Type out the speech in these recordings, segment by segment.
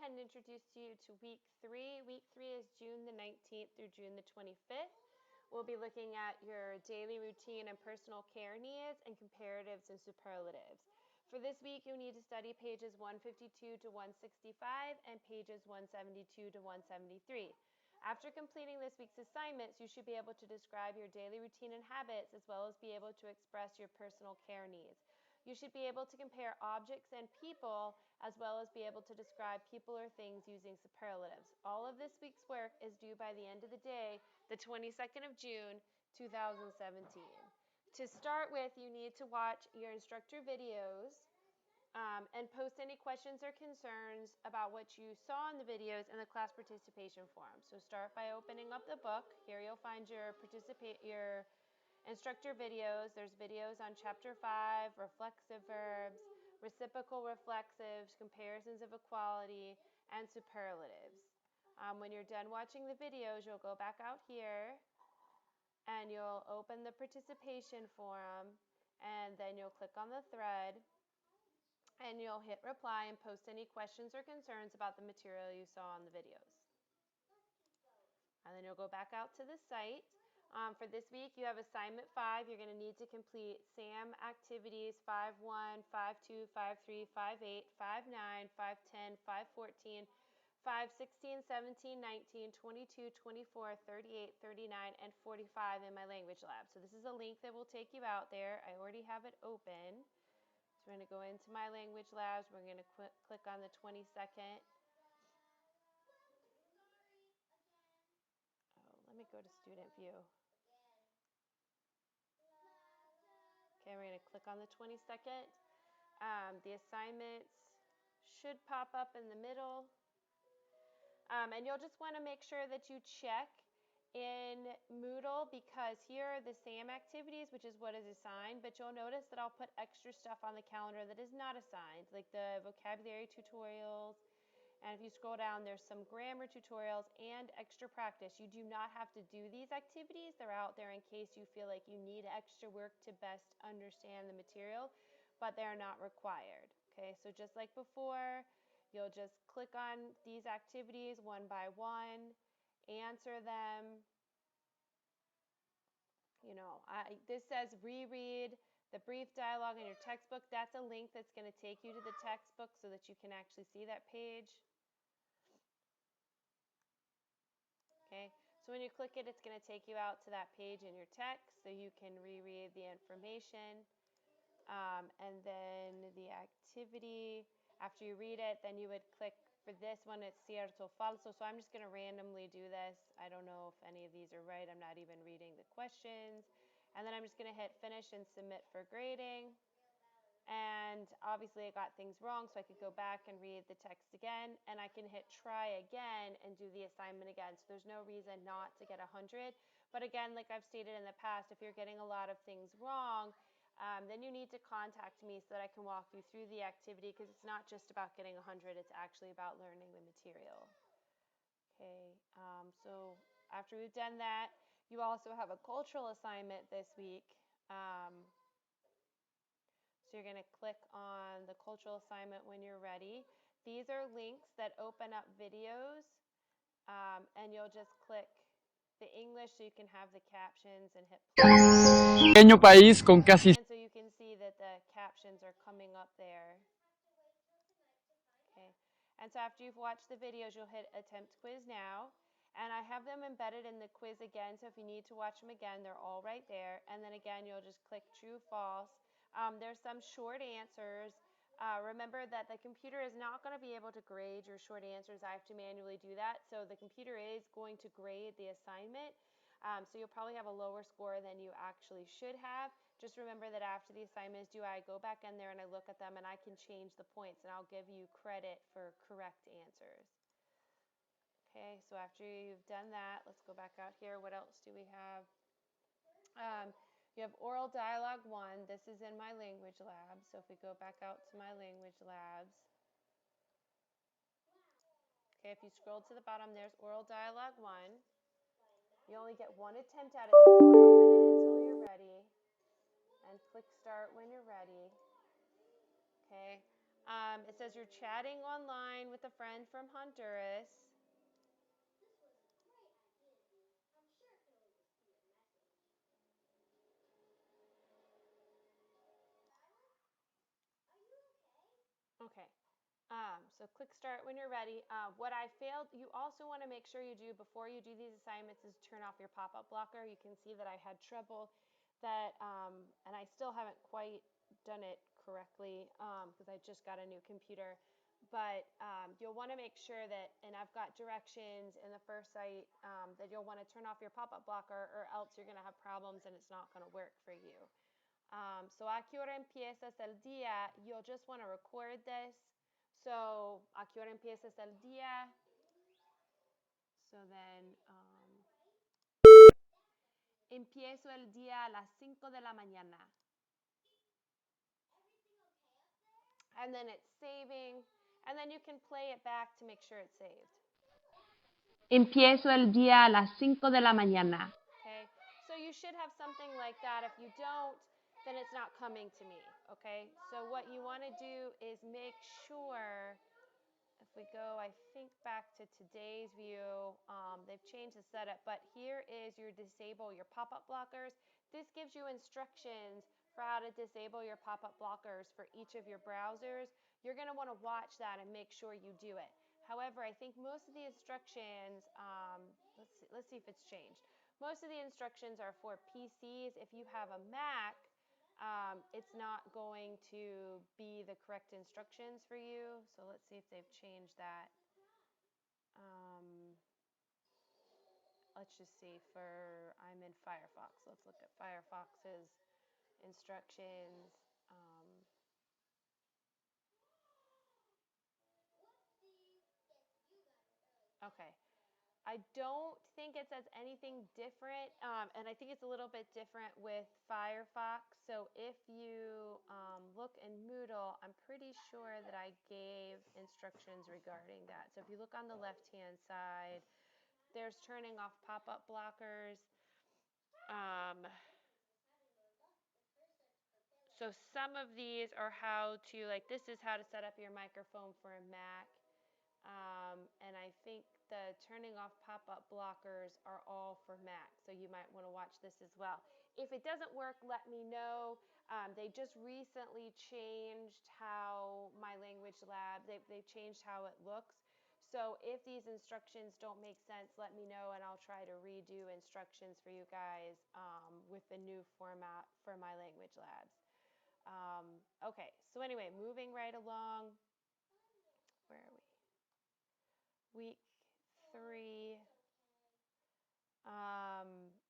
ahead and introduce you to week 3. Week 3 is June the 19th through June the 25th. We'll be looking at your daily routine and personal care needs and comparatives and superlatives. For this week, you'll need to study pages 152 to 165 and pages 172 to 173. After completing this week's assignments, you should be able to describe your daily routine and habits as well as be able to express your personal care needs. You should be able to compare objects and people as well as be able to describe people or things using superlatives. All of this week's work is due by the end of the day, the 22nd of June, 2017. To start with, you need to watch your instructor videos and post any questions or concerns about what you saw in the videos in the class participation forum. So start by opening up the book. Here you'll find your instructor videos. There's videos on Chapter 5, reflexive verbs, reciprocal reflexives, comparisons of equality, and superlatives. When you're done watching the videos, you'll go back out here and you'll open the participation forum, and then you'll click on the thread and you'll hit reply and post any questions or concerns about the material you saw in the videos. And then you'll go back out to the site. For this week, you have assignment 5. You're going to need to complete SAM activities 5.1, 5.2, 5.3, 5.8, 5.9, 5.10, 5.14, 5.16, 17, 19, 22, 24, 38, 39, and 45 in my language lab. So this is a link that will take you out there. I already have it open. So we're going to go into my language labs. We're going to click on the 22nd. Oh, let me go to student view. Okay, we're going to click on the 22nd. The assignments should pop up in the middle. And you'll just want to make sure that you check in Moodle, because here are the SAM activities, which is what is assigned, but you'll notice that I'll put extra stuff on the calendar that is not assigned, like the vocabulary tutorials, and if you scroll down, there's some grammar tutorials and extra practice. You do not have to do these activities. They're out there in case you feel like you need extra work to best understand the material, but they're not required. Okay, so just like before, you'll just click on these activities one by one, answer them. This says reread the brief dialogue in your textbook. That's a link that's going to take you to the textbook so that you can actually see that page. Okay, so when you click it, it's going to take you out to that page in your text so you can reread the information. And then the activity, after you read it, then you would click for this one, it's cierto, falso. So I'm just going to randomly do this. I don't know if any of these are right. I'm not even reading the questions. And then I'm just going to hit finish and submit for grading. And obviously I got things wrong, so I could go back and read the text again, and I can hit try again and do the assignment again. So there's no reason not to get 100. But again, like I've stated in the past, if you're getting a lot of things wrong, then you need to contact me so that I can walk you through the activity, because it's not just about getting 100, it's actually about learning the material. Okay, so after we've done that, you also have a cultural assignment this week. So you're going to click on the cultural assignment when you're ready. These are links that open up videos, and you'll just click the English so you can have the captions and hit play. Pequeño país con casi. And so you can see that the captions are coming up there. Okay. And so after you've watched the videos, you'll hit attempt quiz now. And I have them embedded in the quiz again, so if you need to watch them again, they're all right there. And then again, you'll just click true, false. There's some short answers. Remember that the computer is not going to be able to grade your short answers. I have to manually do that. So the computer is going to grade the assignment. So you'll probably have a lower score than you actually should have. Just remember that after the assignment is due, I go back in there and I look at them and I can change the points, and I'll give you credit for correct answers. Okay, so after you've done that, let's go back out here. What else do we have? You have oral dialogue 1. This is in my language lab. So if we go back out to my language labs. Okay, if you scroll to the bottom, there's oral dialogue 1. You only get one attempt at it, so don't open it until you're ready. And click start when you're ready. Okay. It says you're chatting online with a friend from Honduras. Okay. So click start when you're ready. What I failed, you also want to make sure you do before you do these assignments is turn off your pop-up blocker. You can see that I had trouble that, and I still haven't quite done it correctly because I just got a new computer. But you'll want to make sure that, and I've got directions in the first site, that you'll want to turn off your pop-up blocker or else you're going to have problems and it's not going to work for you. So a qué hora empiezas el día, you'll just want to record this. So a qué hora empiezas el día. So then, empiezo el día a las 5 de la mañana. And then it's saving. And then you can play it back to make sure it's saved. Empiezo el día a las 5 de la mañana. Okay, so you should have something like that. If you don't, then it's not coming to me. Okay, so what you want to do is make sure, if we go, I think back to today's view, they've changed the setup, but here is your disable your pop-up blockers. This gives you instructions for how to disable your pop-up blockers for each of your browsers. You're going to want to watch that and make sure you do it. However, I think most of the instructions, let's see if it's changed. Most of the instructions are for PCs. If you have a Mac, it's not going to be the correct instructions for you. So let's see if they've changed that. Let's just see for, I'm in Firefox. Let's look at Firefox's instructions. Okay. I don't think it says anything different, and I think it's a little bit different with Firefox. So if you look in Moodle, I'm pretty sure that I gave instructions regarding that. So if you look on the left-hand side, there's turning off pop-up blockers. So some of these are how to, like this is how to set up your microphone for a Mac. And I think the turning off pop-up blockers are all for Mac, so you might want to watch this as well. If it doesn't work, let me know. They just recently changed how My Language Lab, they've changed how it looks. So if these instructions don't make sense, let me know and I'll try to redo instructions for you guys with the new format for My Language Labs. Okay, so anyway, moving right along. Where are we? Week 3.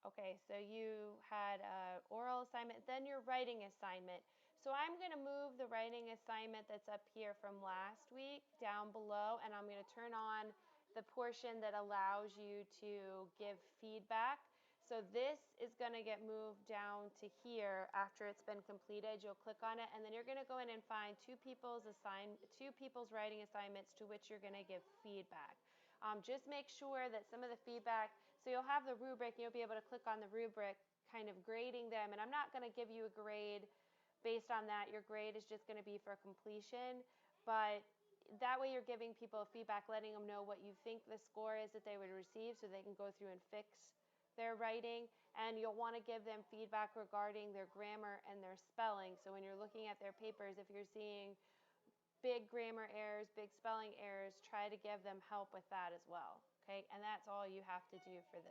Okay, so you had an oral assignment, then your writing assignment. So I'm going to move the writing assignment that's up here from last week down below, and I'm going to turn on the portion that allows you to give feedback. So this is going to get moved down to here after it's been completed. You'll click on it, and then you're going to go in and find two people's writing assignments to which you're going to give feedback. Just make sure that some of the feedback, so you'll have the rubric, you'll be able to click on the rubric, kind of grading them, and I'm not going to give you a grade based on that. Your grade is just going to be for completion, but that way you're giving people feedback, letting them know what you think the score is that they would receive so they can go through and fix their writing, and you'll want to give them feedback regarding their grammar and their spelling. So when you're looking at their papers, if you're seeing big grammar errors, big spelling errors, try to give them help with that as well. Okay, and that's all you have to do for this